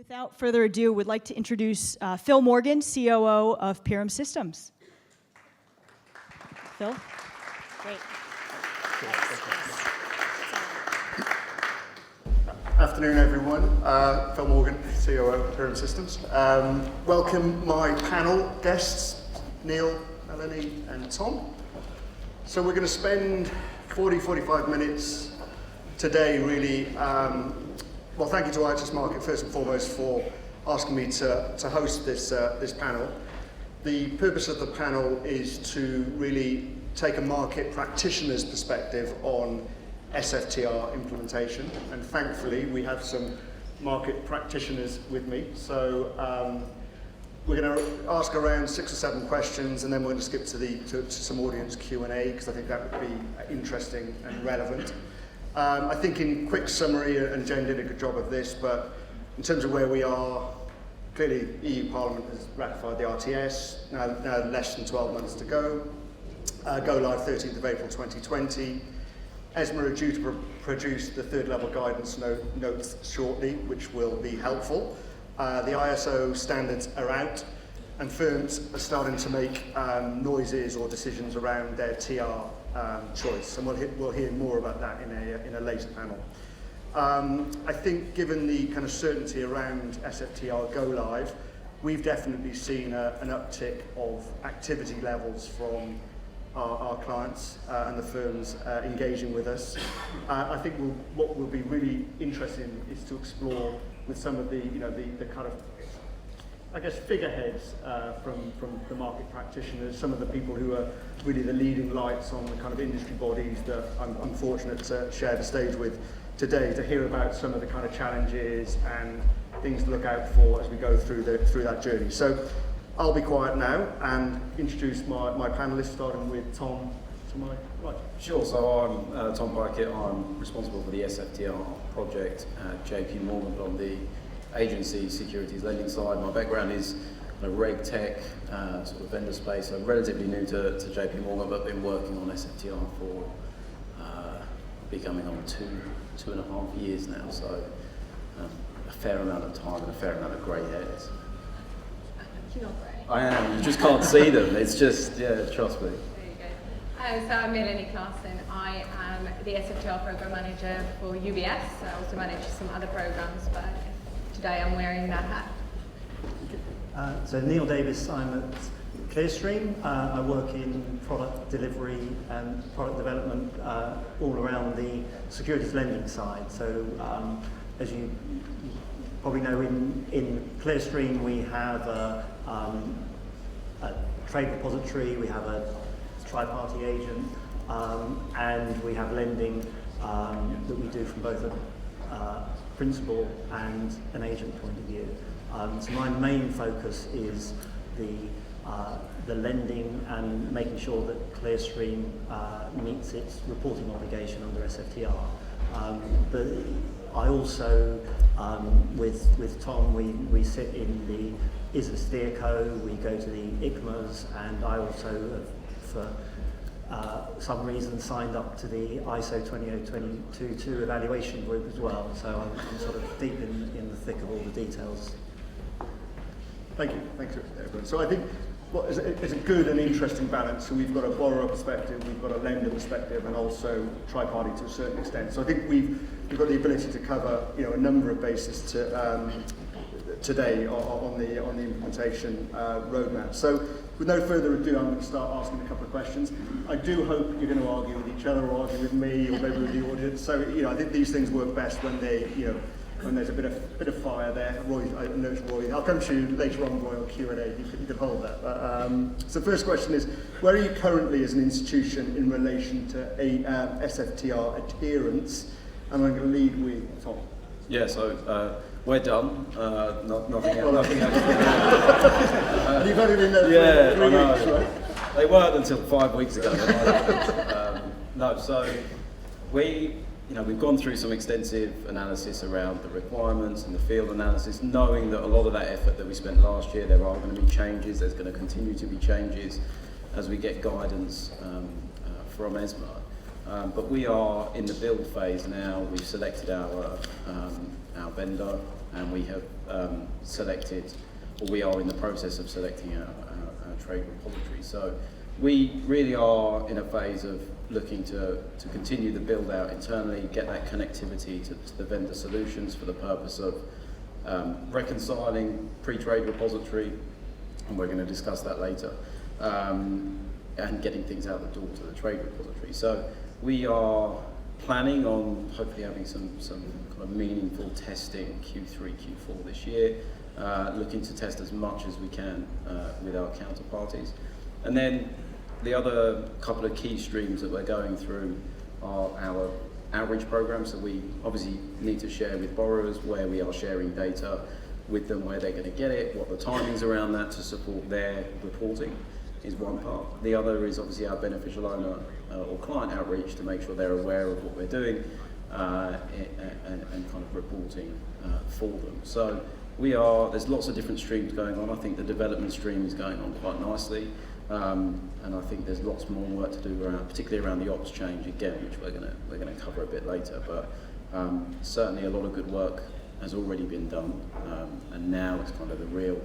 Without further ado, would like to introduce Phil Morgan, COO of Pirum Systems. Phil? Great. Afternoon, everyone. Phil Morgan, COO of Pirum Systems. Welcome my panel guests, Neil, Melanie, and Tom. So we're going to spend 45 minutes today, really. Well, thank you to IHS Markit, first and foremost, for asking me to host this panel. The purpose of the panel is to really take a market practitioner's perspective on SFTR implementation, and thankfully we have some market practitioners with me. So we're going to ask around 6 or 7 questions, and then we're going to skip to some audience Q&A, because I think that would be interesting and relevant. I think in quick summary, and Jen did a good job of this, but in terms of where we are, clearly EU Parliament has ratified the RTS, now less than 12 months to go. Go live 13th of April 2020. ESMA are due to produce the third level guidance notes shortly, which will be helpful. The ISO standards are out, and firms are starting to make noises or decisions around their TR choice, and we'll hear more about that in a later panel. I think given the kind of certainty around SFTR go live, we've definitely seen an uptick of activity levels from our clients and the firms engaging with us. I think what will be really interesting is to explore with some of the kind of, I guess, figureheads from the market practitioners, some of the people who are really the leading lights on the kind of industry bodies that I'm fortunate to share the stage with today, to hear about some of the kind of challenges and things to look out for as we go through that journey. So I'll be quiet now and introduce my panelists, starting with Tom to my right. Sure, so I'm Tom Pikett. I'm responsible for the SFTR project at J.P Morgan, but on the agency securities lending side. My background is a reg tech sort of vendor space. I'm relatively new to J.P Morgan, but been working on SFTR for becoming on 2.5 years now. So a fair amount of time and a fair amount of grey hairs. You're not grey. I am. You just can't see them. It's just, yeah, trust me. There you go. So I'm Melanie Clarkson. I am the SFTR program manager for UBS. I also manage some other programs, but today I'm wearing that hat. So Neil Davis, I'm at Clearstream. I work in product delivery and product development all around the securities lending side. So as you probably know, in Clearstream we have a trade repository, we have a tri-party agent, and we have lending that we do from both a principal and an agent point of view. So my main focus is the lending and making sure that Clearstream meets its reporting obligation under SFTR. But I also, with Tom, we sit in the ISA steerco, we go to the ICMAs, and I also, for some reason, signed up to the ISO 20022 evaluation group as well. So I'm sort of deep in the thick of all the details. Thank you. Thanks, everyone. So I think it's a good and interesting balance. So we've got a borrower perspective, we've got a lender perspective, and also tri-party to a certain extent. So I think we've got the ability to cover a number of bases today on the implementation roadmap. So with no further ado, I'm going to start asking a couple of questions. I do hope you're going to argue with each other, or argue with me, or maybe with the audience. So I think these things work best when they when there's a bit of fire there. Roy, I know it's Roy. I'll come to you later on, Roy, on Q&A. You can hold that. So the first question is, where are you currently as an institution in relation to SFTR adherence? And I'm going to lead with Tom. Yeah, so we're done. Nothing else. You've only been there for 3 weeks, right? They weren't until 5 weeks ago. No, so we've gone through some extensive analysis around the requirements and the field analysis, knowing that a lot of that effort that we spent last year, there are going to be changes, there's going to continue to be changes as we get guidance from ESMA. But we are in the build phase now. We've selected our vendor, and we have selected, or we are in the process of selecting our trade repository. So we really are in a phase of looking to continue the build out internally, get that connectivity to the vendor solutions for the purpose of reconciling pre-trade repository, and we're going to discuss that later, and getting things out the door to the trade repository. So we are planning on hopefully having some kind of meaningful testing Q3, Q4 this year, looking to test as much as we can with our counterparties. And then the other couple of key streams that we're going through are our outreach program. So we obviously need to share with borrowers where we are sharing data with them, where they're going to get it, what the timings around that to support their reporting is one part. The other is obviously our beneficial owner or client outreach to make sure they're aware of what we're doing and kind of reporting for them. So there's lots of different streams going on. I think the development stream is going on quite nicely. And I think there's lots more work to do around, particularly around the ops change again, which we're gonna cover a bit later. But certainly a lot of good work has already been done, and now it's kind of the real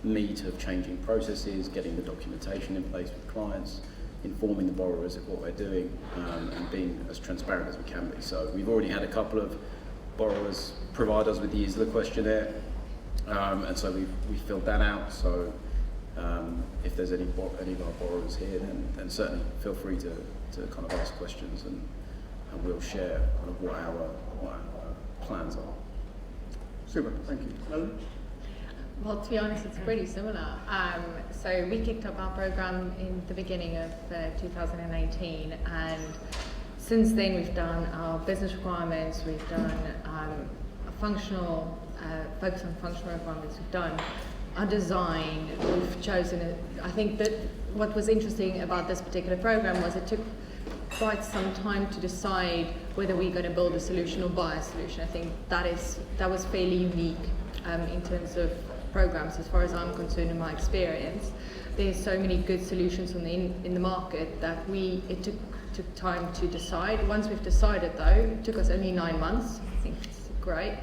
meat of changing processes, getting the documentation in place with clients, informing the borrowers of what we're doing, and being as transparent as we can be. So we've already had a couple of borrowers provide us with the ISLA questionnaire, and so we filled that out. So if there's any of our borrowers here, then certainly feel free to kind of ask questions, and we'll share kind of what our plans are. Super, thank you. Melanie? Well, to be honest, it's pretty similar. So we kicked up our program in the beginning of 2018, and since then we've done our business requirements, we've done a functional, focus on functional requirements, we've done our design, we've chosen I think that what was interesting about this particular program was it took quite some time to decide whether we're going to build a solution or buy a solution. I think that was fairly unique in terms of programs, as far as I'm concerned, in my experience. There's so many good solutions in the market that it took time to decide. Once we've decided, though, it took us only 9 months. I think it's great.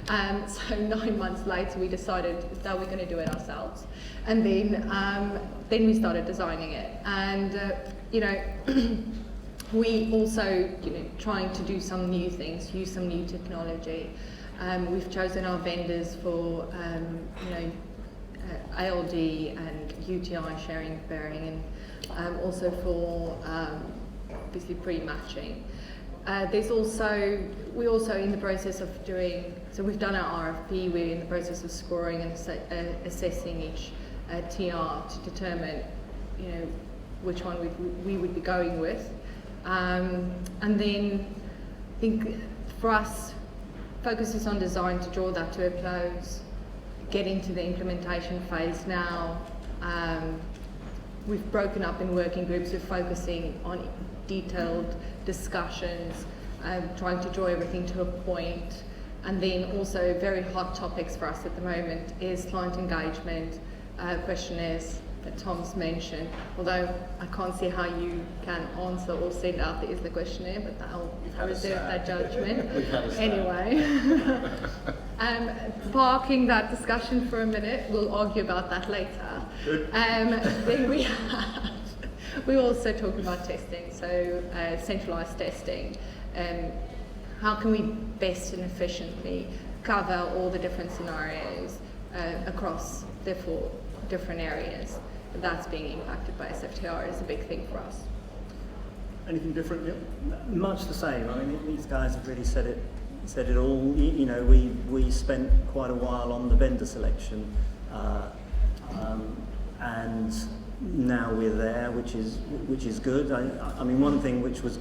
So 9 months later, we decided that we're going to do it ourselves, and then we started designing it. And we also, trying to do some new things, use some new technology. We've chosen our vendors for, ALD and UTI sharing bearing, and also for obviously pre-matching. We're also in the process of so we've done our RFP, we're in the process of scoring and assessing each TR to determine, which one we would be going with. And then I think for us, focus is on design to draw that to a close, get into the implementation phase now. We've broken up in working groups, we're focusing on detailed discussions, trying to draw everything to a point. And then also very hot topics for us at the moment is client engagement, questionnaires that Tom's mentioned, although I can't see how you can answer or send out the ISLA questionnaire, but I'll reserve that judgment. Anyway, parking that discussion for a minute, we'll argue about that later. Then we also talk about testing, so centralized testing. How can we best and efficiently cover all the different scenarios across the 4 different areas that's being impacted by SFTR is a big thing for us. Anything different, Neil? Much the same. I mean, these guys have really said it all. We spent quite a while on the vendor selection, and now we're there, which is good. I mean, one thing which was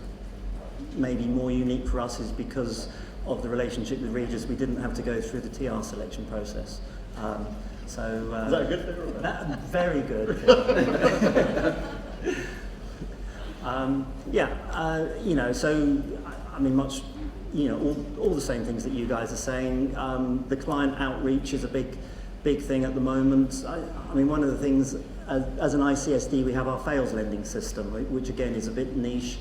maybe more unique for us is because of the relationship with Regis, we didn't have to go through the TR selection process. Is that a good thing or a bad thing? Very good. So I mean, all the same things that you guys are saying. The client outreach is a big thing at the moment. I mean, one of the things as an ICSD, we have our fails lending system, which again is a bit niche.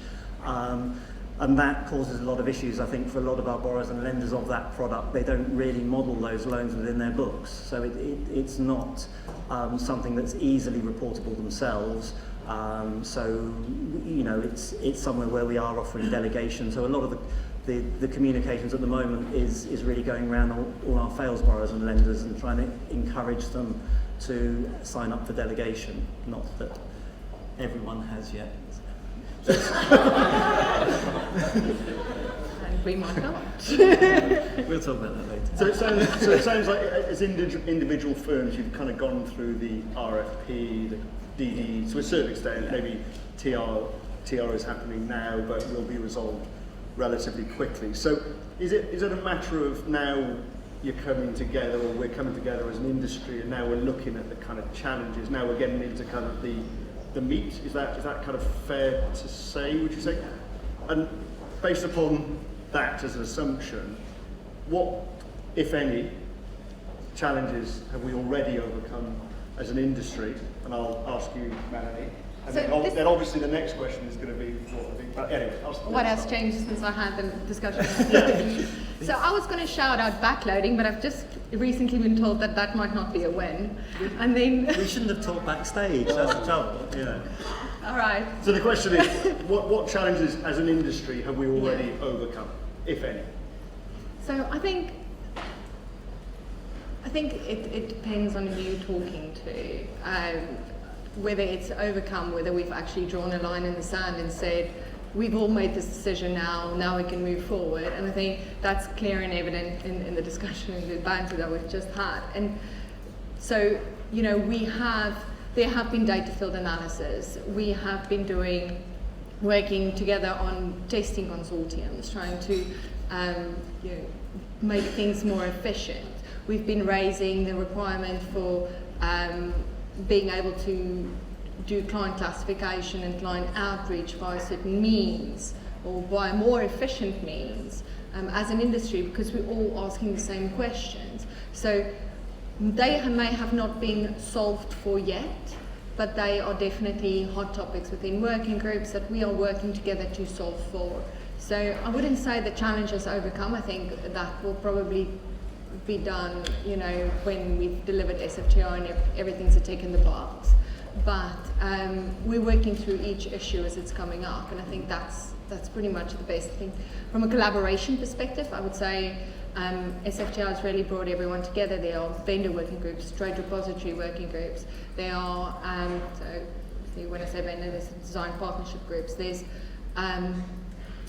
And that causes a lot of issues, I think, for a lot of our borrowers and lenders of that product. They don't really model those loans within their books. So it's not something that's easily reportable themselves. So, you know, it's somewhere where we are offering delegation. So a lot of the communications at the moment is really going around all our fails borrowers and lenders and trying to encourage them to sign up for delegation. Not that everyone has yet. And we might not. We'll talk about that later. So it sounds like as individual firms, you've kind of gone through the RFP, the DD, to a certain extent, maybe TR is happening now, but will be resolved relatively quickly. So is it a matter of now you're coming together, or we're coming together as an industry, and now we're looking at the kind of challenges, now we're getting into kind of the meat? Is that kind of fair to say, would you say? And based upon that as an assumption, what, if any, challenges have we already overcome as an industry? And I'll ask you, Melanie. And then obviously the next question is going to be but anyway, what has changed since I had the discussion? So I was going to shout out backloading, but I've just recently been told that that might not be a win. And then We shouldn't have talked backstage, that's the trouble. Yeah. all right. So the question is, what challenges as an industry have we already overcome, if any? So I think it depends on who you're talking to, whether it's overcome, whether we've actually drawn a line in the sand and said, we've all made this decision now we can move forward. And I think that's clear and evident in the discussion and the banter that we've just had. And so, you know, there have been data field analysis. We have been working together on testing consortiums, trying to you know, make things more efficient. We've been raising the requirement for being able to do client classification and client outreach via certain means, or by more efficient means as an industry, because we're all asking the same questions. So they may have not been solved for yet, but they are definitely hot topics within working groups that we are working together to solve for. So I wouldn't say the challenge is overcome. I think that will probably be done, you know, when we've delivered SFTR and everything's a tick in the box. But we're working through each issue as it's coming up, and I think that's pretty much the best thing. From a collaboration perspective, I would say SFTR has really brought everyone together. There are vendor working groups, trade repository working groups. There are, so when I say vendor, there's design partnership groups. There's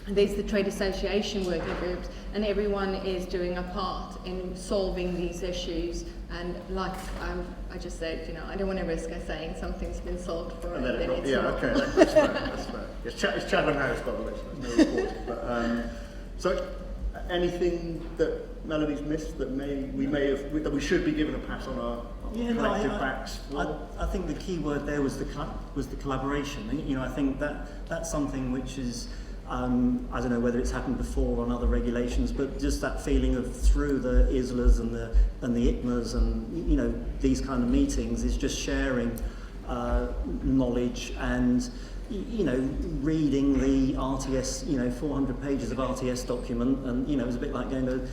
the trade association working groups, and everyone is doing a part in solving these issues. And like I just said, you know, I don't want to risk saying something's been solved for And it. then Then it's not. not. Okay, that's fair. That's fair. It's Chatham House, by the way, so there's no reporting. But so, anything that Melanie's missed that that we should be given a pat on our collective backs for? I think the key word there was the collaboration. You know, I think that's something which is. I don't know whether it's happened before on other regulations, but just that feeling of through the ISLAs and the ICMAs and, you know, these kind of meetings is just sharing knowledge and, you know, reading the RTS, you know, 400 pages of RTS document, and, you know, it was a bit like going to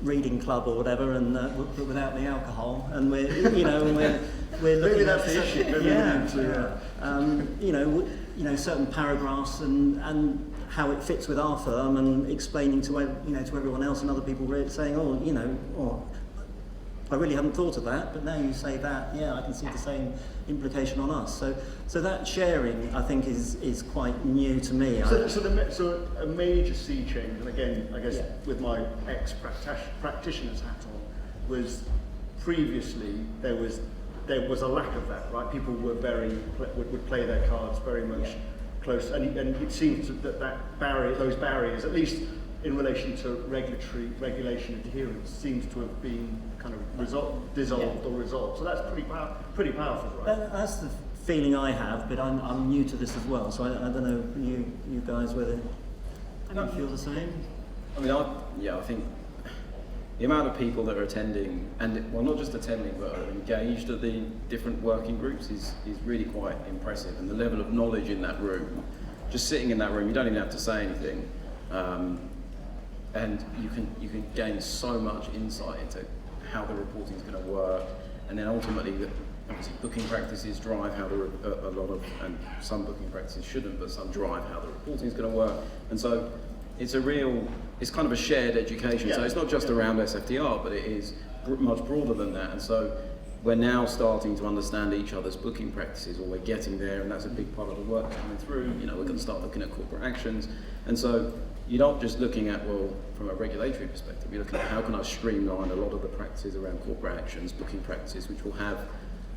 reading club or whatever, and but without the alcohol, and we're looking Maybe at that's the issue. Maybe you know, certain paragraphs and how it fits with our firm, and explaining to everyone else and other people saying, oh, you know, I really haven't thought of that, but now you say that, yeah, I can see the same implication on us. So that sharing, I think, is quite new to me. So a major sea change, and again, I guess with my ex-practitioner's hat on, was previously there was a lack of that, right? People were would play their cards very much close, and it seems those barriers, at least in relation to regulation adherence, seems to have been kind of dissolved or resolved. So that's pretty powerful, right? That's the feeling I have, but I'm new to this as well, so I don't know you guys whether you feel the same. I mean, I think the amount of people that are attending, and well, not just attending, but are engaged at the different working groups is really quite impressive. And the level of knowledge in that room, just sitting in that room, you don't even have to say anything. And you can gain so much insight into how the reporting is going to work, and then ultimately, obviously, booking practices drive how a lot of, and some booking practices shouldn't, but some drive how the reporting is going to work, and so it's kind of a shared education. Yeah. So it's not just around SFTR, but it is much broader than that, and so we're now starting to understand each other's booking practices, or we're getting there, and that's a big part of the work coming through. You know, we're going to start looking at corporate actions, and so you're not just looking at, well, from a regulatory perspective, you're looking at how can I streamline a lot of the practices around corporate actions, booking practices, which will have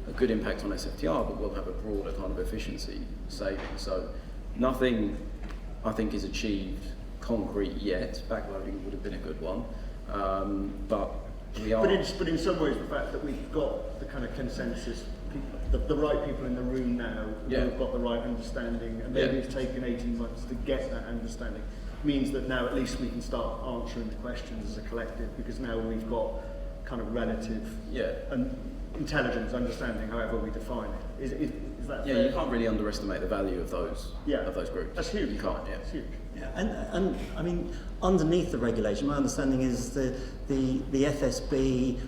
a good impact on SFTR, but will have a broader kind of efficiency saving. So nothing, I think, is achieved concrete yet. Backloading would have been a good one, but we are. But in some ways, the fact that we've got the kind of consensus, the right people in the room now, who've got the right understanding, and maybe it's taken 18 months to get that understanding, means that now at least we can start answering the questions as a collective, because now we've got kind of relative and intelligence, understanding, however we define it. Is that fair? You can't really underestimate the value of those groups. That's huge. You can't, It's huge. Yeah, and I mean, underneath the regulation, my understanding is the FSB,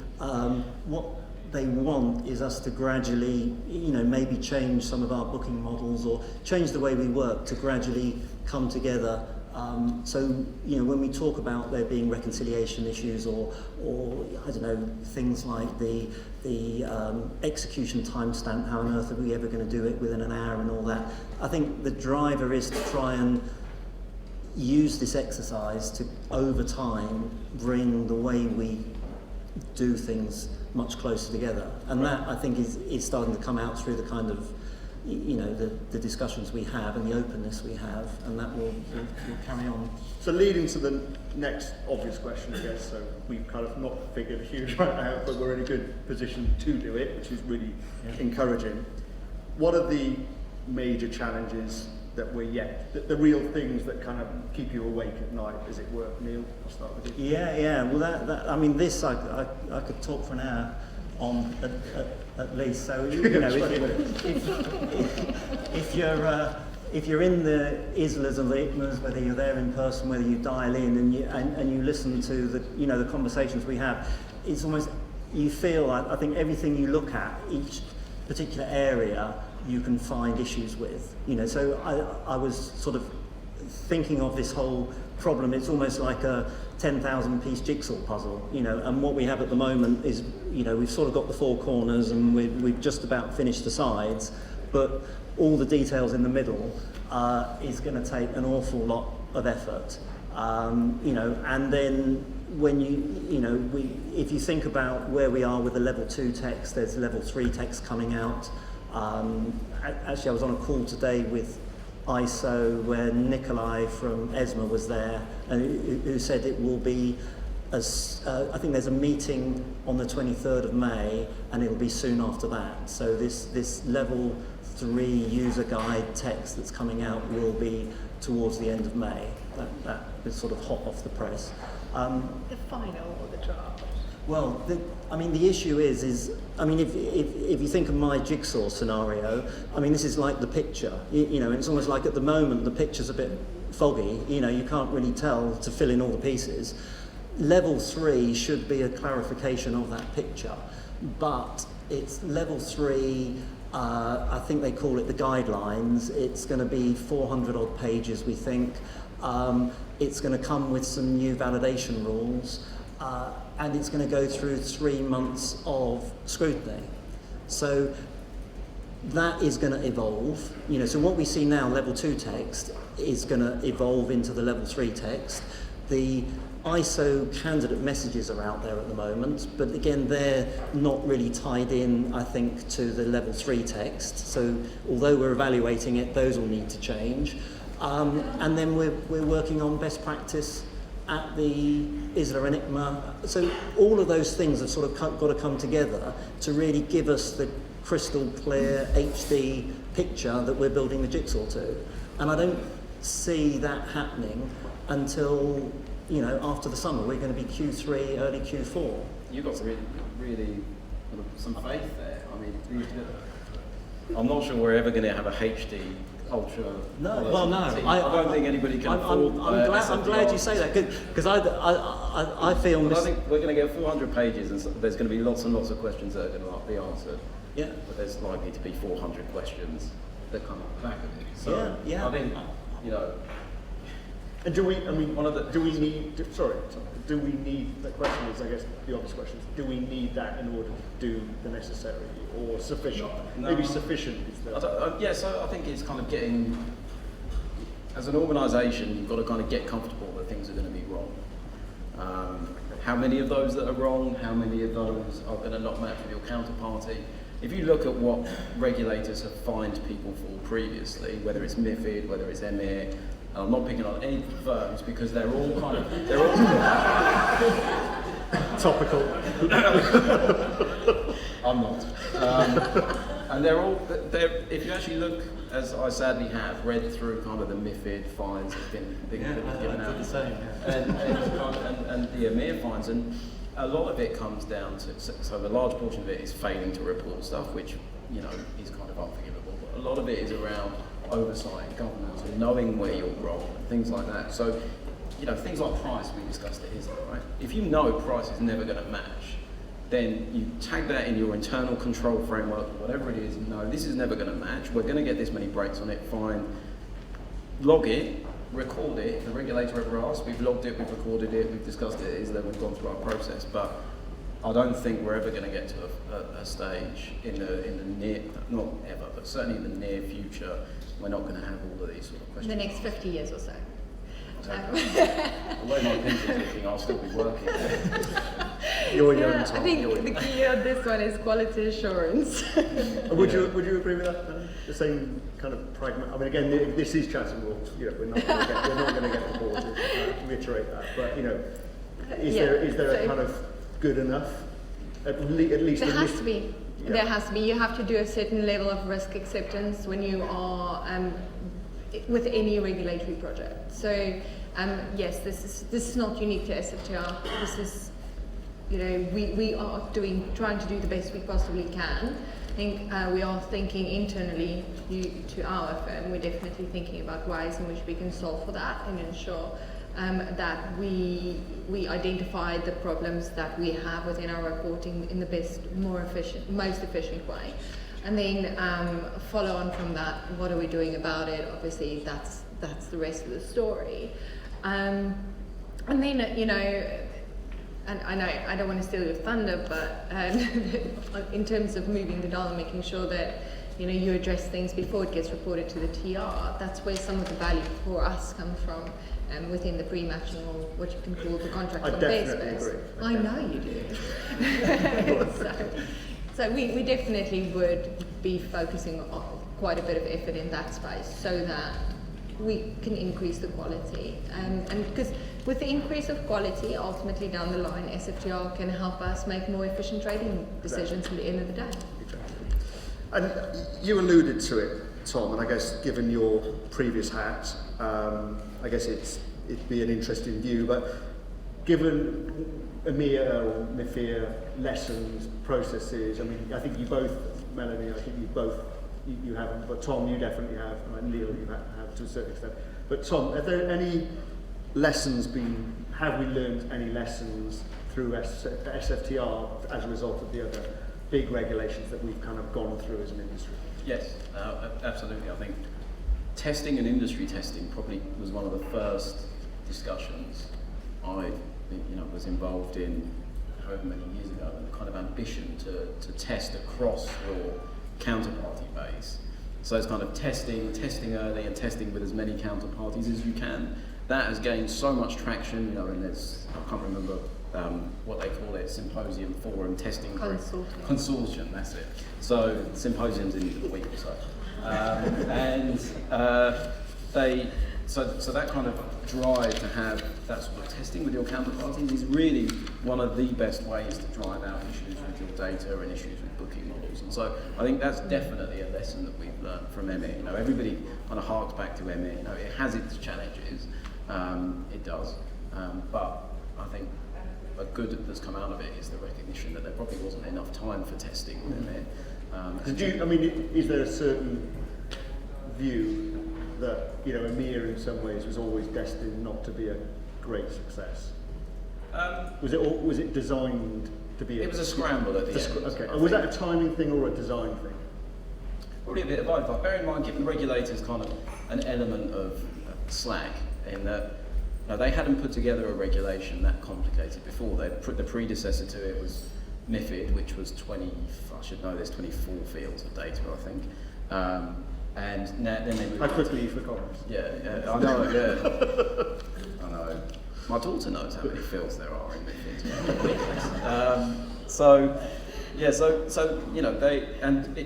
what they want is us to gradually, maybe change some of our booking models or change the way we work to gradually come together. So, when we talk about there being reconciliation issues or I don't know, things like the execution timestamp, how on earth are we ever going to do it within an hour and all that, I think the driver is to try and use this exercise to, over time, bring the way we do things much closer together. And that, I think, is starting to come out through the kind of, the discussions we have and the openness we have, and that will carry on. So leading to the next obvious question, I guess, so we've kind of not figured a huge amount out, but we're in a good position to do it, which is really encouraging. What are the major challenges that the real things that kind of keep you awake at night, as it were? Neil, I'll start with you. Yeah. Well, that I mean, this I could talk for an hour on at least. So if you're in the ISLAs and the ICMAs, whether you're there in person, whether you dial in and you listen to the conversations we have, it's almost, you feel, I think everything you look at, each particular area, you can find issues with. So I was sort of thinking of this whole problem. It's almost like a 10,000 piece jigsaw puzzle, and what we have at the moment is, we've sort of got the four corners and we've just about finished the sides, but all the details in the middle is going to take an awful lot of effort, and then when if you think about where we are with the level 2 text, there's level 3 text coming out. Actually, I was on a call today with ISO where Nikolai from ESMA was there, and who said it will be, I think there's a meeting on the 23rd of May, and it'll be soon after that. So this level 3 user guide text that's coming out will be towards the end of May. That is sort of hot off the press. The final or the draft? Well, the issue is if you think of my jigsaw scenario, this is like the picture, and it's almost like at the moment the picture's a bit foggy, you can't really tell to fill in all the pieces. Level 3 should be a clarification of that picture, but it's level 3, I think they call it the guidelines. It's going to be 400 odd pages, we think. It's going to come with some new validation rules. And it's going to go through 3 months of scrutiny. So that is going to evolve. So what we see now, level 2 text, is going to evolve into the level 3 text. The ISO candidate messages are out there at the moment, but again, they're not really tied in, I think, to the level 3 text. So although we're evaluating it, those will need to change. And then we're working on best practice at the ISLA and ICMA. So all of those things have sort of got to come together to really give us the crystal clear HD picture that we're building the jigsaw to. And I don't see that happening until, after the summer. We're going to be Q3, early Q4. You've got really some faith there. I'm not sure we're ever going to have a HD ultra. No, well, no. I don't think anybody can afford. I'm glad you say that because I feel. I think we're going to get 400 pages, and there's going to be lots and lots of questions that are going to be answered. Yeah. But there's likely to be 400 questions that come off the back of it. So yeah. I think, you know. And do we? I mean, One of the- do we need? Do we need? The question is, I guess, the obvious question is: do we need that in order to do the necessary or sufficient? No. Maybe sufficient is the. Yeah, so I think it's kind of getting, as an organisation, you've got to kind of get comfortable that things are going to be wrong. How many of those that are wrong? How many of those are going to not match with your counterparty? If you look at what regulators have fined people for previously, whether it's MiFID, whether it's EMIR, I'm not picking on any firms because they're all Topical. I'm not. And if you actually look, as I sadly have, read through kind of the MiFID fines that have been given out. The same. And the EMIR fines, and a lot of it comes down to, so the large portion of it is failing to report stuff, which, you know, is kind of unforgivable, but a lot of it is around oversight, governance, and knowing where you're wrong, and things like that. So, you know, things like price, we discussed it, isn't it, right? If you know price is never going to match, then you tag that in your internal control framework, whatever it is, no, this is never going to match, we're going to get this many breaks on it, fine. Log it, record it, if the regulator ever asks, we've logged it, we've recorded it, we've discussed it, is that we've gone through our process, but I don't think we're ever going to get to a stage in the near, not ever, but certainly in the near future, we're not going to have all of these sort of questions. The next 50 years or so. Exactly. The way my pension's looking, I'll still be working. You're young, Tom. I think the key on this one is quality assurance. Would you agree with that? Then? The same kind of pragmatic. I mean, again, this is Chatham rules. You know, we're not going to get the board to reiterate that. But you know, is there a kind of good enough? At least there has to be. Yeah. There has to be. You have to do a certain level of risk acceptance when you are with any regulatory project. So yes, this is not unique to SFTR. This is, you know, we are trying to do the best we possibly can. I think we are thinking internally to our firm. We're definitely thinking about ways in which we can solve for that and ensure that we identify the problems that we have within our reporting in the best, most efficient way. And then follow on from that, what are we doing about it? Obviously, that's the rest of the story. And then, you know, and I know I don't want to steal your thunder, but in terms of moving the dial and making sure that, you know, you address things before it gets reported to the TR, that's where some of the value for us comes from. Within the pre-matching, or what you can call the contract on basis. I know you do. So we definitely would be focusing on quite a bit of effort in that space so that we can increase the quality. And because with the increase of quality, ultimately down the line, SFTR can help us make more efficient trading decisions at the end of the day. Exactly. And you alluded to it, Tom, and I guess given your previous hat, I guess it'd be an interesting view, but given EMIR or MiFIR lessons, processes, I mean, I think you both, Melanie, I think you haven't, but Tom, you definitely have, and Neil, you have to a certain extent. But Tom, have there any lessons have we learned any lessons through SFTR as a result of the other big regulations that we've kind of gone through as an industry? Yes, absolutely. I think testing and industry testing probably was one of the first discussions I was involved in however many years ago, and the kind of ambition to test across your counterparty base. So it's kind of testing early and testing with as many counterparties as you can. That has gained so much traction, you know, and there's, I can't remember what they call it, symposium, forum, testing group. Consortium, that's it. So symposiums in a week or so. So that kind of drive to have that sort of testing with your counterparties is really one of the best ways to drive out issues with your data and issues with booking models. And so I think that's definitely a lesson that we've learned from EMIR. You know, everybody kind of harks back to EMIR. You know, it has its challenges, it does, but I think a good that's come out of it is the recognition that there probably wasn't enough time for testing with EMIR. Is there a certain view that EMEA in some ways was always destined not to be a great success? Was it designed to be? It was a scramble at the end. Okay. And was that a timing thing or a design thing? Probably a bit of both. But bear in mind, given the regulators kind of an element of slack in that they hadn't put together a regulation that complicated before. The predecessor to it was MiFID, which was 24 fields of data, I think. And then they moved. How quickly you forgot? Yeah, I know. Yeah, I know. My daughter knows how many fields there are in MiFID. So it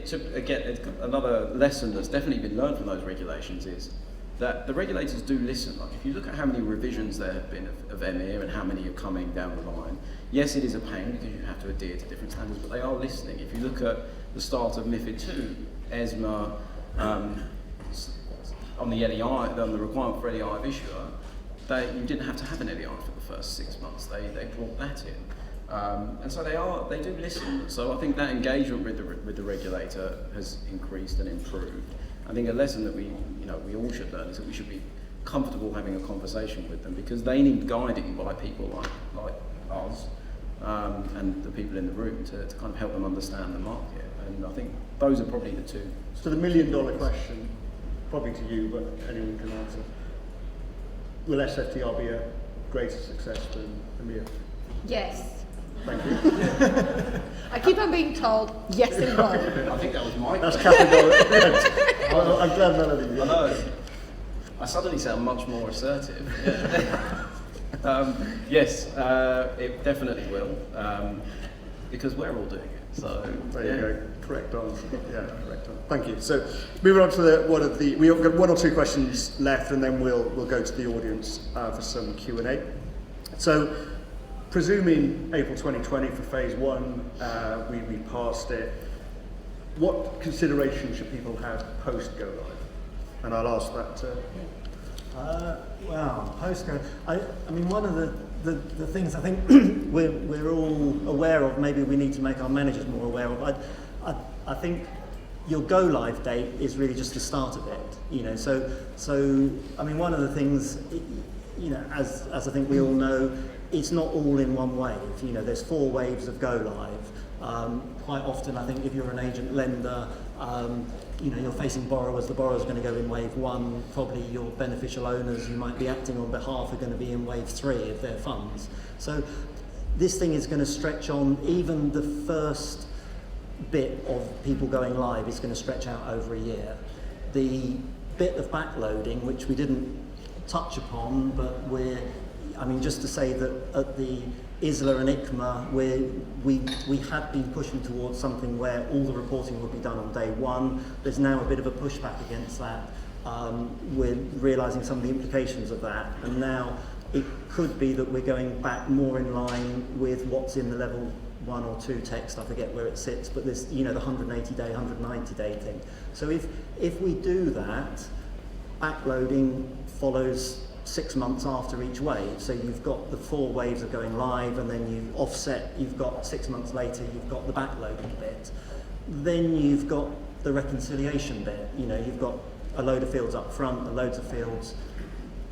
took again another lesson that's definitely been learned from those regulations is that the regulators do listen. Like if you look at how many revisions there have been of EMIR and how many are coming down the line, yes, it is a pain because you have to adhere to different standards, but they are listening. If you look at the start of MiFID II, ESMA, on the LEI, on the requirement for LEI of issuer, you didn't have to have an LEI for the first 6 months. They brought that in. And so they do listen. So I think that engagement with the regulator has increased and improved. I think a lesson that we all should learn is that we should be comfortable having a conversation with them because they need guiding by people like us and the people in the room to kind of help them understand the market. And I think those are probably the two. So the $1 million question, probably to you, but anyone can answer. Will SFTR be a greater success than EMEA? Yes. Thank you. I keep on being told yes and no. I think that was my That's question. categorical. I'm glad Melanie. I know. I suddenly sound much more assertive. Yeah. Yes, it definitely will, because we're all doing it. So there you go. Correct answer. Yeah, correct answer. Thank you. So moving on to we've got one or two questions left, and then we'll go to the audience for some Q&A. So, presuming April 2020 for phase one, we passed it. What consideration should people have post go live? And I'll ask that to. Well, post go. I mean, one of the things I think we're all aware of. Maybe we need to make our managers more aware of. I think your go live date is really just the start of it. So I mean, one of the things, as I think we all know, it's not all in one wave. There's 4 waves of go live. Quite often, I think if you're an agent lender, you're facing borrowers. The borrower's going to go in wave 1. Probably your beneficial owners you might be acting on behalf are going to be in wave 3 of their funds. So this thing is going to stretch on. Even the first bit of people going live is going to stretch out over a year. The bit of backloading, which we didn't touch upon, but just to say that at the ISLA and ICMA, we had been pushing towards something where all the reporting would be done on day 1. There's now a bit of a pushback against that. We're realising some of the implications of that, and now it could be that we're going back more in line with what's in the level 1 or 2 text. I forget where it sits, but there's the 180-day, 190-day thing. So if we do that, backloading follows 6 months after each wave. So you've got the 4 waves of going live, and then you offset, you've got 6 months later, you've got the backloading bit. Then you've got the reconciliation bit. You've got a load of fields up front, a loads of fields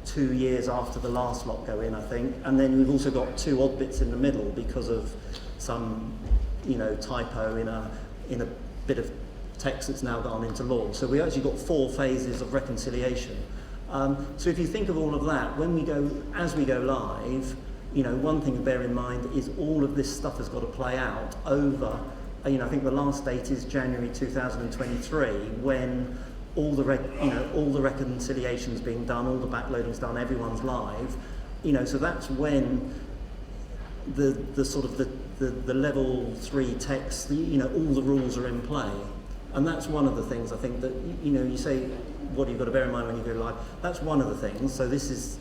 2 years after the last lot go in, I think. And then we've also got 2 odd bits in the middle because of some, typo in a bit of text that's now gone into law. So we actually got 4 phases of reconciliation. So if you think of all of that, as we go live, one thing to bear in mind is all of this stuff has got to play out over, I think the last date is January 2023, when all the reconciliation's being done, all the backloading's done, everyone's live, so that's when the sort of the level 3 text, all the rules are in play. And that's one of the things I think that, you say, what you've got to bear in mind when you go live. That's one of the things. So this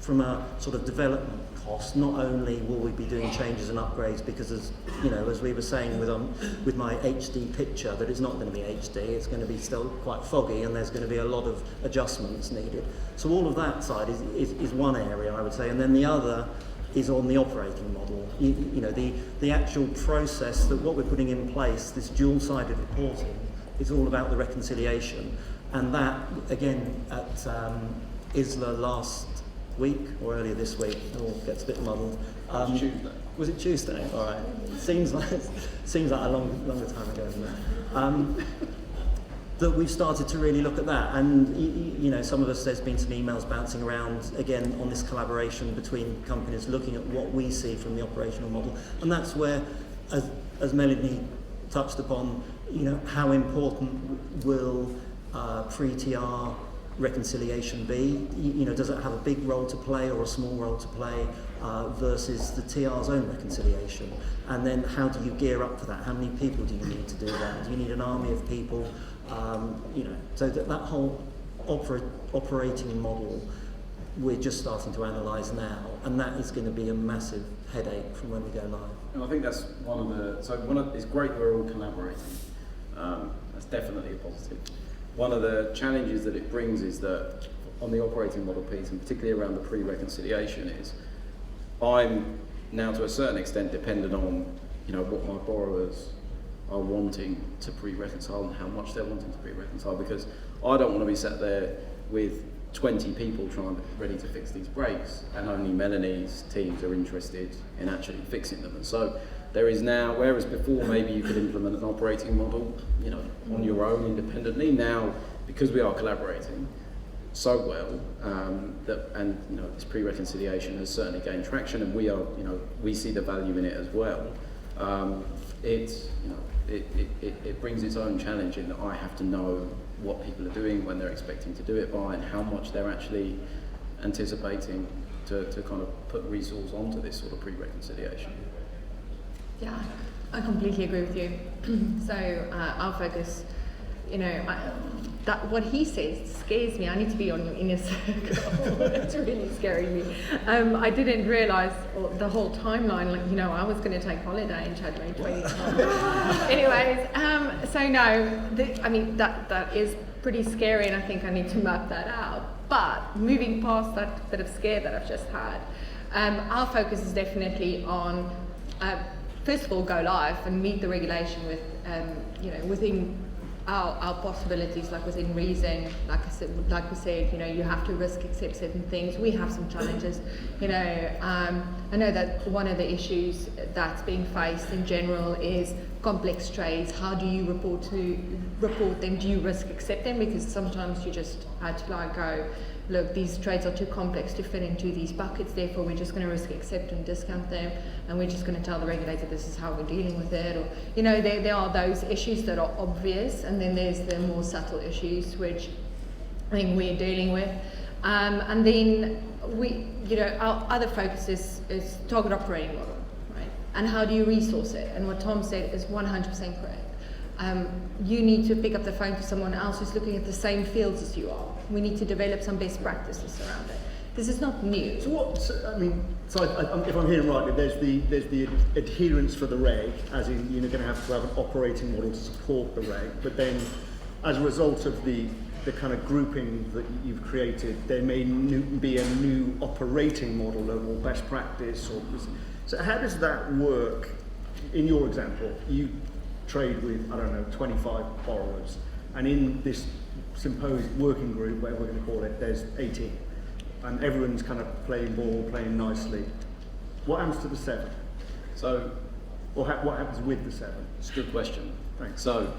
from a sort of development cost, not only will we be doing changes and upgrades, because as we were saying with my HD picture, that it's not going to be HD, it's going to be still quite foggy, and there's going to be a lot of adjustments needed. So all of that side is one area, I would say, and then the other is on the operating model. The actual process, that what we're putting in place, this dual-sided reporting, is all about the reconciliation. And that, again, at ISLA last week, or earlier this week, it all gets a bit muddled. Tuesday. Was it Tuesday? All right. Seems like a longer time ago than that. That we've started to really look at that, and you know, some of us, there's been some emails bouncing around again on this collaboration between companies, looking at what we see from the operational model, and that's where, as Melanie touched upon, you know, how important will pre-TR reconciliation be? You know, does it have a big role to play or a small role to play versus the TR's own reconciliation? And then how do you gear up for that? How many people do you need to do that? Do you need an army of people? You know, so that whole operating model we're just starting to analyse now, and that is going to be a massive headache from when we go live. And I think that's it's great that we're all collaborating. That's definitely a positive. One of the challenges that it brings is that on the operating model piece, and particularly around the pre-reconciliation, is I'm now to a certain extent dependent on, you know, what my borrowers are wanting to pre-reconcile and how much they're wanting to pre-reconcile, because I don't want to be sat there with 20 people ready to fix these breaks, and only Melanie's teams are interested in actually fixing them. And so there is now, whereas before maybe you could implement an operating model, you know, on your own independently, now because we are collaborating so well, and you know, this pre-reconciliation has certainly gained traction, and we are, you know, we see the value in it as well. It's, you know, it brings its own challenge in that I have to know what people are doing, when they're expecting to do it by, and how much they're actually anticipating to kind of put resource onto this sort of pre-reconciliation. Yeah, I completely agree with you. So our focus, you know, that what he says scares me. I need to be on your inner circle. It's really scaring me. I didn't realise the whole timeline. Like, you know, I was going to take holiday in January 2020. Anyways, so no, I mean that is pretty scary, and I think I need to map that out. But moving past that bit of scare that I've just had, our focus is definitely on, first of all, go live and meet the regulation with, you know, within our possibilities, like within reason. Like we said, you know, you have to risk accept certain things. We have some challenges, you know. I know that one of the issues that's being faced in general is complex trades. How do you report them? Do you risk accept them? Because sometimes you just had to like go, look, these trades are too complex to fit into these buckets, therefore we're just going to risk accept and discount them, and we're just going to tell the regulator this is how we're dealing with it. Or, you know, there are those issues that are obvious, and then there's the more subtle issues which I think we're dealing with. And then we, you know, our other focus is target operating model, right? And how do you resource it? And what Tom said is 100% correct. You need to pick up the phone to someone else who's looking at the same fields as you are. We need to develop some best practices around it. This is not new. So if I'm hearing rightly, there's the adherence for the reg, as in you're going to have an operating model to support the reg, but then as a result of the kind of grouping that you've created, there may be a new operating model or best practice. So how does that work? In your example, you trade with, I don't know, 25 borrowers, and in this symposium working group, whatever we're going to call it, there's 18, and everyone's kind of playing ball, playing nicely. What happens to the 7? So, or what happens with the 7? it's a good question. Thanks. So,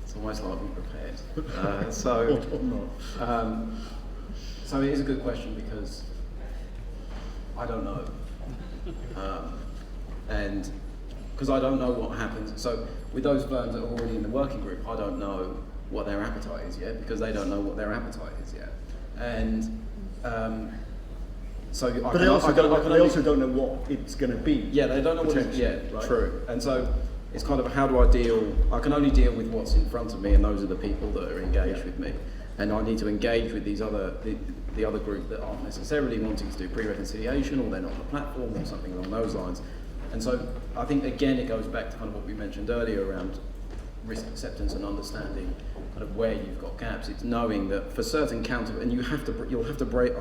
it's almost like we prepared. So it is a good question because I don't know, and because I don't know what happens. So with those firms that are already in the working group, I don't know what their appetite is yet, because they don't know what their appetite is yet. And so but they also don't know what it's going to be. Yeah, they don't know what it's, yeah, right? True. And so it's kind of, how do I deal? I can only deal with what's in front of me, and those are the people that are engaged with me. And I need to engage with these the other group that aren't necessarily wanting to do pre-reconciliation, or they're not on the platform, or something along those lines. And so I think, again, it goes back to kind of what we mentioned earlier around risk acceptance and understanding kind of where you've got gaps. It's knowing that for certain and we'll have to break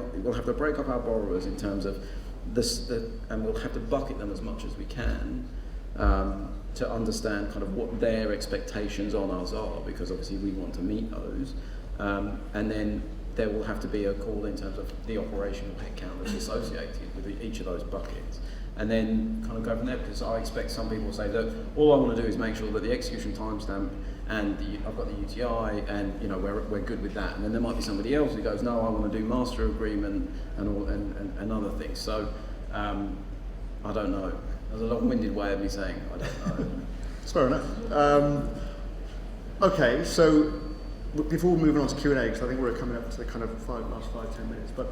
up our borrowers in terms of this, and we'll have to bucket them as much as we can to understand kind of what their expectations on us are, because obviously we want to meet those. And then there will have to be a call in terms of the operational headcount that's associated with each of those buckets. And then kind of go from there, because I expect some people will say, look, all I want to do is make sure that the execution timestamp and I've got the UTI and we're good with that. And then there might be somebody else who goes, no, I want to do master agreement and other things. So I don't know. That's a long-winded way of me saying I don't know. It's fair enough. Okay, so before we move on to Q&A, because I think we're coming up to the kind of last 5-10 minutes, but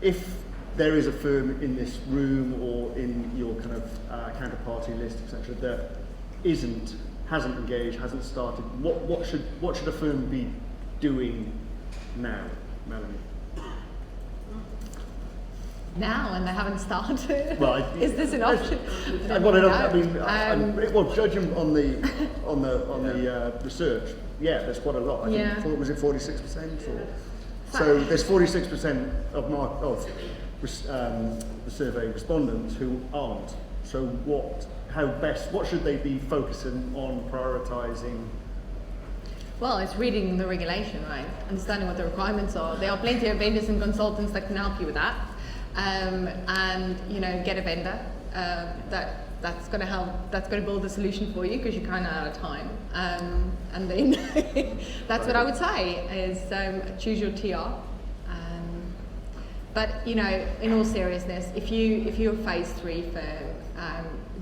if there is a firm in this room or in your kind of counterparty list, etc., that hasn't engaged, hasn't started, what should a firm be doing now, Melanie? Now, and they haven't started. Well, is this an option? Judging on the research, yeah, there's quite a lot. I think, was it 46%? So there's 46% of the survey respondents who aren't. So what should they be focusing on, prioritising? Well, it's reading the regulation, right? Understanding what the requirements are. There are plenty of vendors and consultants that can help you with that. And get a vendor that's going to help. That's going to build a solution for you, because you're kind of out of time. And then that's what I would say is choose your TR. But in all seriousness, if you're a phase 3 firm,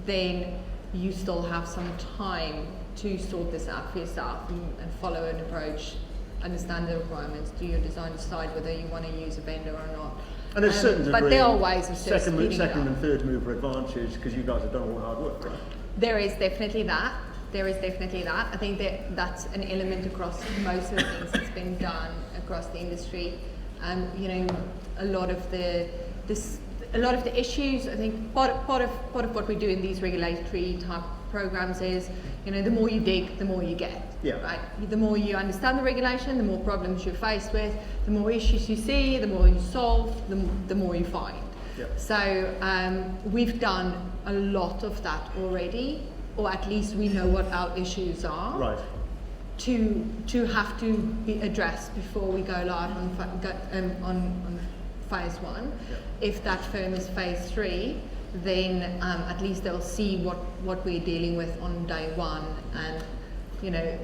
then you still have some time to sort this out for yourself and follow an approach, understand the requirements, do your design, decide whether you want to use a vendor or not. And there's certain degree, but there are ways of second and third mover advantage, because you guys have done all the hard work, right? There is definitely that. I think that's an element across most of the things that's been done across the industry. A lot of the issues. I think part of what we do in these regulatory type programs is, the more you dig, the more you get. Yeah. Right. The more you understand the regulation, the more problems you're faced with. The more issues you see, the more you solve, the more you find. Yeah. So we've done a lot of that already, or at least we know what our issues are. Right. To have to be addressed before we go live on phase 1. Yeah. If that firm is phase 3, then at least they'll see what we're dealing with on day 1, and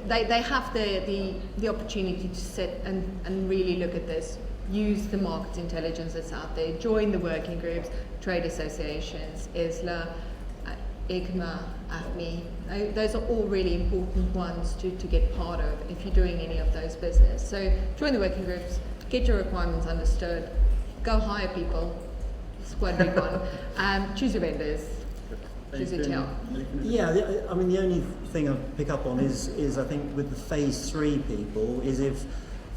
they have the opportunity to sit and really look at this, use the market intelligence that's out there, join the working groups, trade associations, ISLA, ICMA, AFME. Those are all really important ones to get part of if you're doing any of those business. So join the working groups, get your requirements understood, go hire people. It's quite a big one. Choose your vendors. Choose your TL. Yeah, the only thing I pick up on is I think with the phase 3 people is if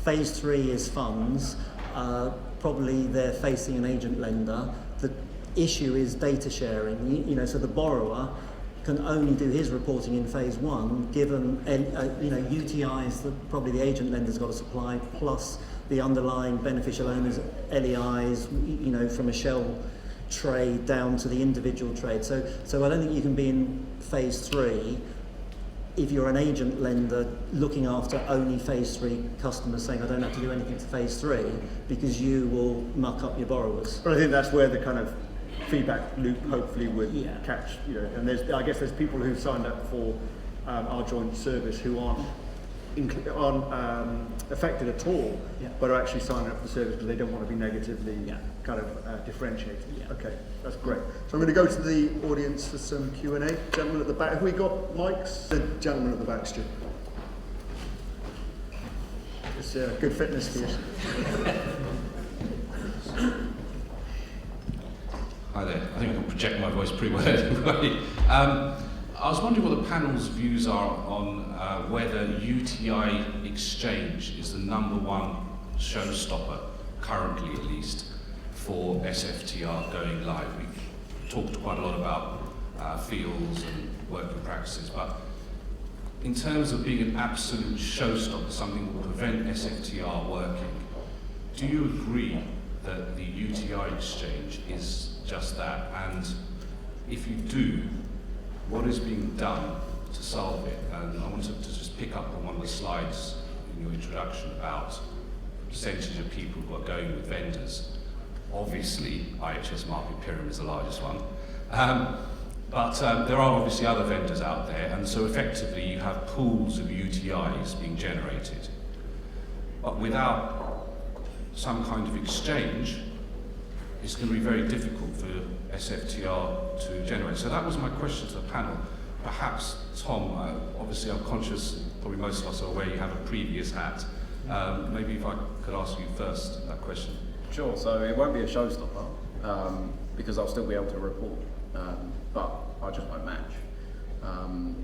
phase 3 is funds, probably they're facing an agent lender. The issue is data sharing. So the borrower can only do his reporting in phase 1, given UTIs that probably the agent lender's got to supply, plus the underlying beneficial owners, LEIs, from a shell trade down to the individual trade. So I don't think you can be in phase 3 if you're an agent lender looking after only phase 3 customers, saying I don't have to do anything to phase 3, because you will muck up your borrowers. But I think that's where the kind of feedback loop hopefully would catch, and I guess there's people who've signed up for our joint service who aren't affected at all, but are actually signing up for the service because they don't want to be negatively kind of differentiated. Okay, that's great. So I'm going to go to the audience for some Q&A. Gentleman at the back, have we got mics? The gentleman at the back, Stu. It's good fitness for you. Hi there. I think I can project my voice pretty well anyway. I was wondering what the panel's views are on whether UTI exchange is the #1 showstopper, currently at least, for SFTR going live. We've talked quite a lot about fields and working practices, but in terms of being an absolute showstopper, something that will prevent SFTR working, do you agree that the UTI exchange is just that? And if you do, what is being done to solve it? And I wanted to just pick up on one of the slides in your introduction about the percentage of people who are going with vendors. Obviously, IHS Markit and Pirum is the largest one. But there are obviously other vendors out there, and so effectively you have pools of UTIs being generated. But without some kind of exchange, it's going to be very difficult for SFTR to generate. So that was my question to the panel. Perhaps, Tom, obviously I'm conscious, probably most of us are aware you have a previous hat. Maybe if I could ask you first that question. Sure, so it won't be a showstopper because I'll still be able to report, but I just won't match.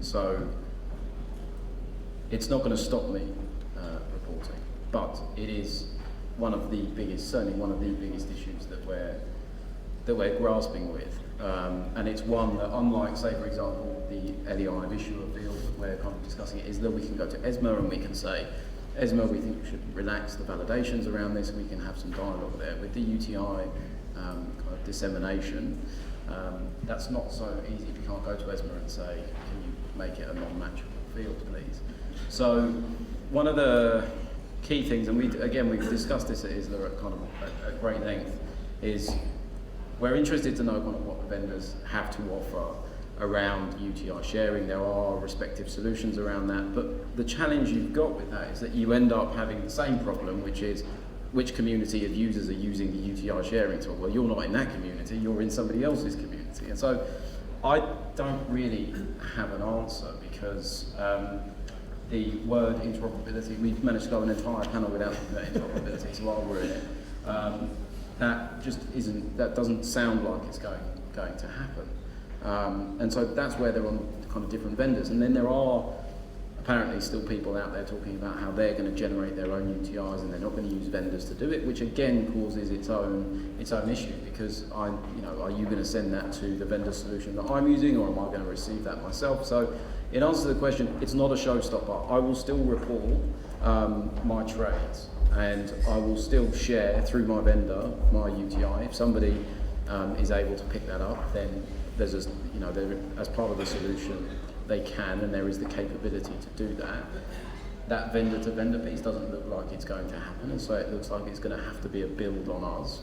So it's not going to stop me reporting, but it is one of the biggest, certainly one of the biggest issues that we're grasping with. And it's one that, unlike, say, for example, the LEI of issuer field that we're kind of discussing, it is that we can go to ESMA and we can say, ESMA, we think we should relax the validations around this, and we can have some dialogue there. With the UTI kind of dissemination, that's not so easy. We can't go to ESMA and say, can you make it a non-matchable field, please? So one of the key things, and we've discussed this at ISLA at kind of at great length, is we're interested to know kind of what the vendors have to offer around UTI sharing. There are respective solutions around that, but the challenge you've got with that is that you end up having the same problem, which is which community of users are using the UTI sharing tool. Well, you're not in that community, you're in somebody else's community. And so I don't really have an answer because the word interoperability, we've managed to go an entire panel without talking about interoperability, so while we're in it, that just isn't, that doesn't sound like it's going to happen. And so that's where they're on kind of different vendors. And then there are apparently still people out there talking about how they're going to generate their own UTIs and they're not going to use vendors to do it, which again causes its own issue, because are you going to send that to the vendor solution that I'm using, or am I going to receive that myself? So in answer to the question, it's not a showstopper. I will still report my trades, and I will still share through my vendor my UTI. If somebody is able to pick that up, then there's as part of the solution they can, and there is the capability to do that. That vendor-to-vendor piece doesn't look like it's going to happen, and so it looks like it's going to have to be a build on us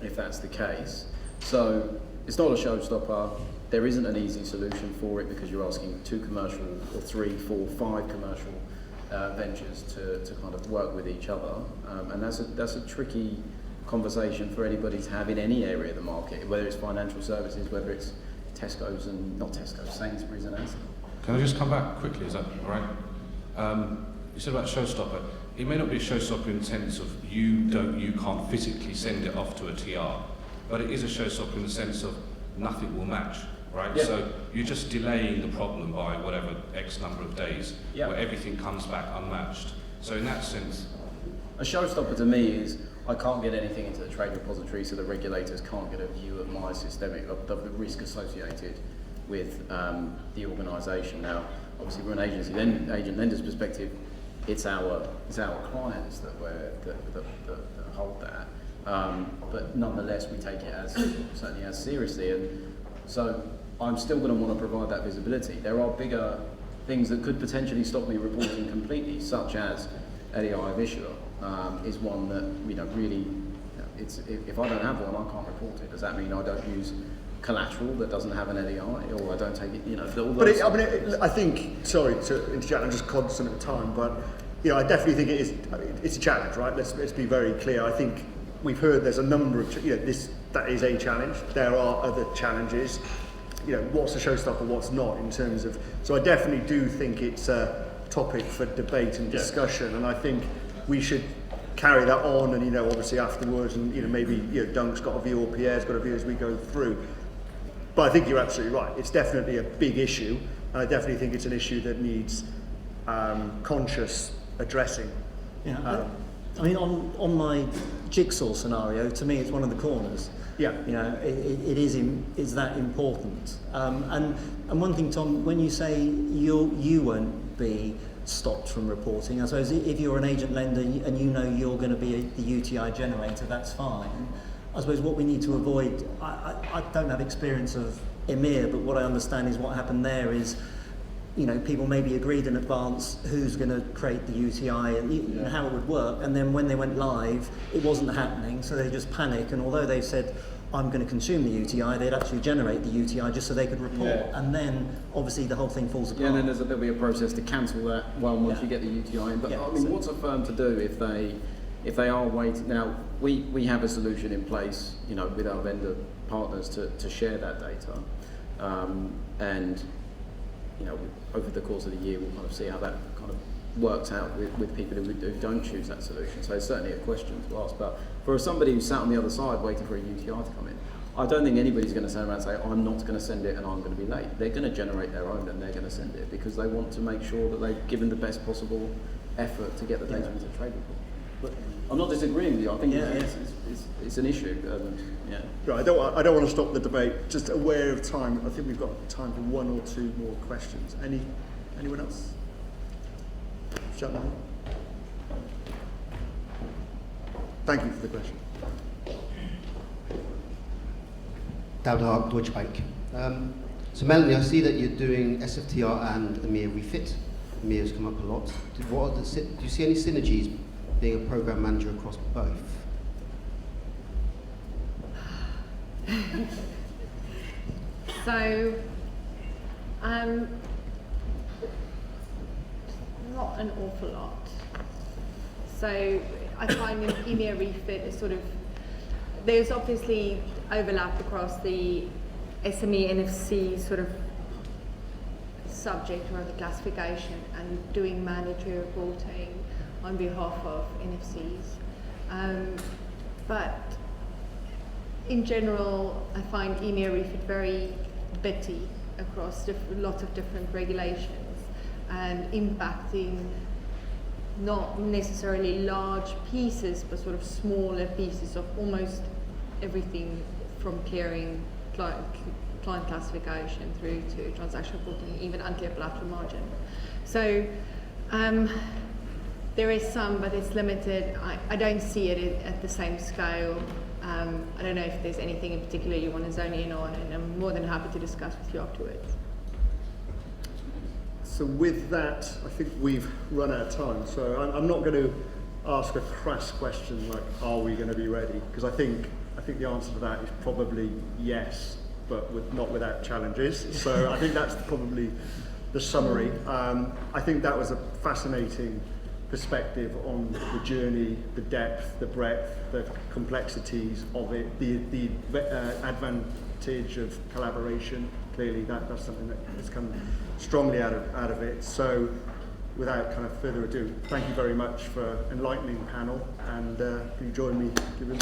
if that's the case. So it's not a showstopper. There isn't an easy solution for it because you're asking 2 commercial or 3, 4, 5 commercial ventures to kind of work with each other, and that's a tricky conversation for anybody to have in any area of the market, whether it's financial services, whether it's Tesco's and not Tesco's, Sainsbury's and Asda. Can I just come back quickly, is that all right? You said about showstopper. It may not be a showstopper in the sense of you can't physically send it off to a TR, but it is a showstopper in the sense of nothing will match, right? Yeah. So you're just delaying the problem by whatever X number of days, Yeah. where everything comes back unmatched. So in that sense, A showstopper to me is I can't get anything into the trade repository, so the regulators can't get a view of my systemic, of the risk associated with the organisation. Now, obviously, from an agent lender's perspective, it's our clients that hold that. But nonetheless, we take it certainly as seriously, and so I'm still going to want to provide that visibility. There are bigger things that could potentially stop me reporting completely, such as LEI of issuer. Is one that really, if I don't have one, I can't report it. Does that mean I don't use collateral that doesn't have an LEI, or I don't take it? But I think, sorry to interject, I'm just cognizant of time, but I definitely think it's a challenge, right? Let's be very clear. I think we've heard there's a number of that is a challenge. There are other challenges. What's a showstopper, what's not in terms of. So I definitely do think it's a topic for debate and discussion, and I think we should carry that on, and obviously afterwards, and maybe Dunk's got a view or Pierre's got a view as we go through. But I think you're absolutely right. It's definitely a big issue, and I definitely think it's an issue that needs conscious addressing. Yeah, I mean, on my jigsaw scenario, to me, it's one of the corners. Yeah. It is that important. And one thing, Tom, when you say you won't be stopped from reporting, I suppose if you're an agent lender and you're going to be the UTI generator, that's fine. I suppose what we need to avoid, I don't have experience of EMIR, but what I understand is what happened there is, you know, people maybe agreed in advance who's going to create the UTI and how it would work, and then when they went live, it wasn't happening, so they just panic, and although they said, I'm going to consume the UTI, they'd actually generate the UTI just so they could report, and then obviously the whole thing falls apart. Yeah, and then there'll be a process to cancel that once you get the UTI in. But I mean, what's a firm to do if they are waiting? Now, we have a solution in place, you know, with our vendor partners to share that data, and you know, over the course of the year, we'll kind of see how that kind of works out with people who don't choose that solution. So it's certainly a question to ask. But for somebody who's sat on the other side waiting for a UTI to come in, I don't think anybody's going to turn around and say, I'm not going to send it and I'm going to be late. They're going to generate their own and they're going to send it because they want to make sure that they've given the best possible effort to get the data into the trade report. But I'm not disagreeing with you. I think it's an issue. Right, I don't want to stop the debate. Just aware of time. I think we've got time for one or two more questions. Anyone else? Gentlemen. Thank you for the question. Dowd Hart, Deutsche Bank. So Melanie, I see that you're doing SFTR and EMIR refit. EMIR has come up a lot. Do you see any synergies being a program manager across both? So, not an awful lot. So I find in EMIR refit is sort of, there's obviously overlap across the SME NFC sort of subject or the classification and doing mandatory reporting on behalf of NFCs. But in general, I find EMIR refit very bitty across lots of different regulations and impacting not necessarily large pieces, but sort of smaller pieces of almost everything from clearing client classification through to transaction reporting, even unclear collateral margin. So there is some, but it's limited. I don't see it at the same scale. I don't know if there's anything in particular you want to zone in on, and I'm more than happy to discuss with you afterwards. So with that, I think we've run out of time. So I'm not going to ask a crass question like, are we going to be ready? Because I think the answer to that is probably yes, but not without challenges. So I think that's probably the summary. I think that was a fascinating perspective on the journey, the depth, the breadth, the complexities of it, the advantage of collaboration. Clearly that's something that has come strongly out of it. So without kind of further ado, thank you very much for enlightening the panel, and can you join me giving